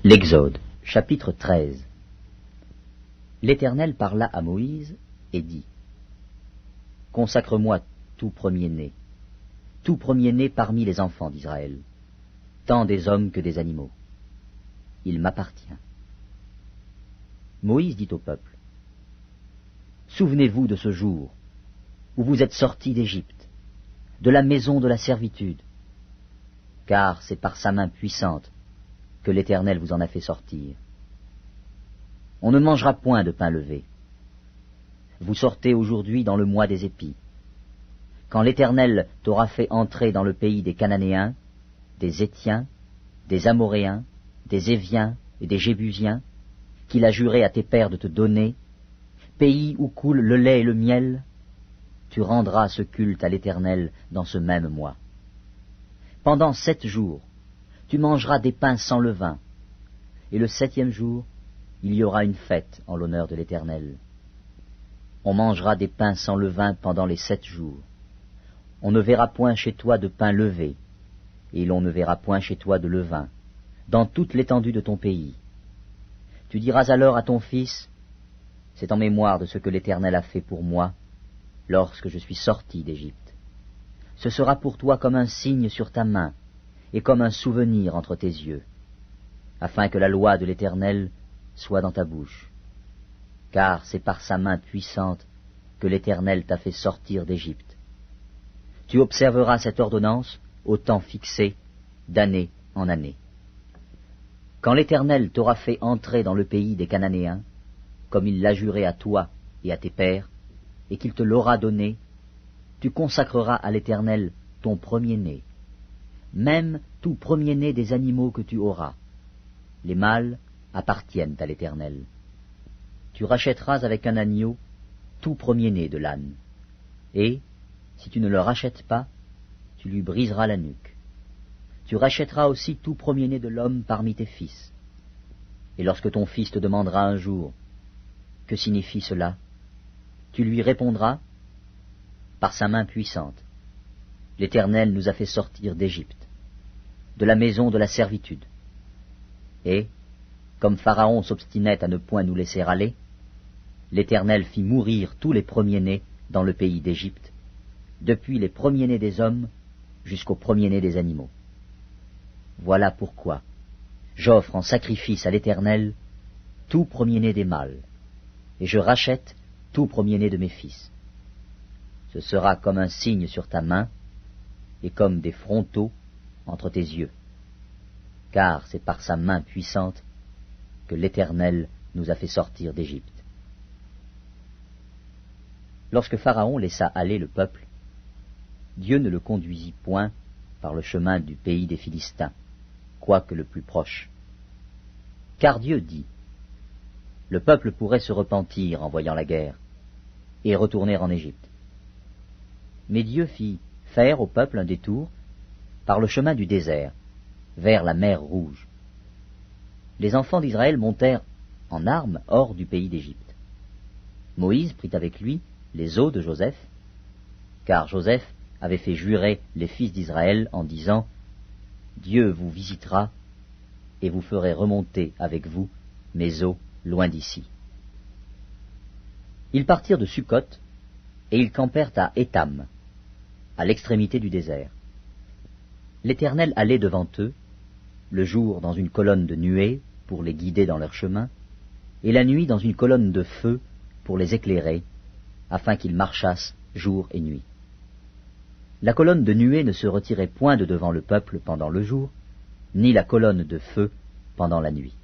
L'Exode, chapitre 13. L'Éternel parla à Moïse et dit : Consacre-moi tout premier-né parmi les enfants d'Israël, tant des hommes que des animaux. Il m'appartient. Moïse dit au peuple : Souvenez-vous de ce jour où vous êtes sortis d'Égypte, de la maison de la servitude, car c'est par sa main puissante que l'Éternel vous en a fait sortir. On ne mangera point de pain levé. Vous sortez aujourd'hui dans le mois des épis. Quand l'Éternel t'aura fait entrer dans le pays des Cananéens, des Héthiens, des Amoréens, des Éviens et des Jébusiens, qu'il a juré à tes pères de te donner, pays où coule le lait et le miel, tu rendras ce culte à l'Éternel dans ce même mois. Pendant 7 jours, tu mangeras des pains sans levain, et le 7e jour, il y aura une fête en l'honneur de l'Éternel. On mangera des pains sans levain pendant les 7 jours. On ne verra point chez toi de pain levé, et l'on ne verra point chez toi de levain, dans toute l'étendue de ton pays. Tu diras alors à ton fils : c'est en mémoire de ce que l'Éternel a fait pour moi, lorsque je suis sorti d'Égypte. Ce sera pour toi comme un signe sur ta main, et comme un souvenir entre tes yeux, afin que la loi de l'Éternel soit dans ta bouche. Car c'est par sa main puissante que l'Éternel t'a fait sortir d'Égypte. Tu observeras cette ordonnance au temps fixé, d'année en année. Quand l'Éternel t'aura fait entrer dans le pays des Cananéens, comme il l'a juré à toi et à tes pères, et qu'il te l'aura donné, tu consacreras à l'Éternel ton premier-né, même tout premier-né des animaux que tu auras. Les mâles appartiennent à l'Éternel. Tu rachèteras avec un agneau tout premier-né de l'âne, et, si tu ne le rachètes pas, tu lui briseras la nuque. Tu rachèteras aussi tout premier-né de l'homme parmi tes fils. Et lorsque ton fils te demandera un jour : que signifie cela ? Tu lui répondras : par sa main puissante, l'Éternel nous a fait sortir d'Égypte, de la maison de la servitude. Et, comme Pharaon s'obstinait à ne point nous laisser aller, l'Éternel fit mourir tous les premiers-nés dans le pays d'Égypte, depuis les premiers-nés des hommes jusqu'aux premiers-nés des animaux. Voilà pourquoi j'offre en sacrifice à l'Éternel tout premier-né des mâles, et je rachète tout premier-né de mes fils. Ce sera comme un signe sur ta main, et comme des frontaux entre tes yeux, car c'est par sa main puissante que l'Éternel nous a fait sortir d'Égypte. Lorsque Pharaon laissa aller le peuple, Dieu ne le conduisit point par le chemin du pays des Philistins, quoique le plus proche. Car Dieu dit : le peuple pourrait se repentir en voyant la guerre, et retourner en Égypte. Mais Dieu fit faire au peuple un détour par le chemin du désert, vers la mer Rouge. Les enfants d'Israël montèrent en armes hors du pays d'Égypte. Moïse prit avec lui les os de Joseph, car Joseph avait fait jurer les fils d'Israël en disant : Dieu vous visitera, et vous ferez remonter avec vous mes os loin d'ici. Ils partirent de Sukkot, et ils campèrent à Étam, à l'extrémité du désert. L'Éternel allait devant eux, le jour dans une colonne de nuée pour les guider dans leur chemin, et la nuit dans une colonne de feu pour les éclairer, afin qu'ils marchassent jour et nuit. La colonne de nuée ne se retirait point de devant le peuple pendant le jour, ni la colonne de feu pendant la nuit.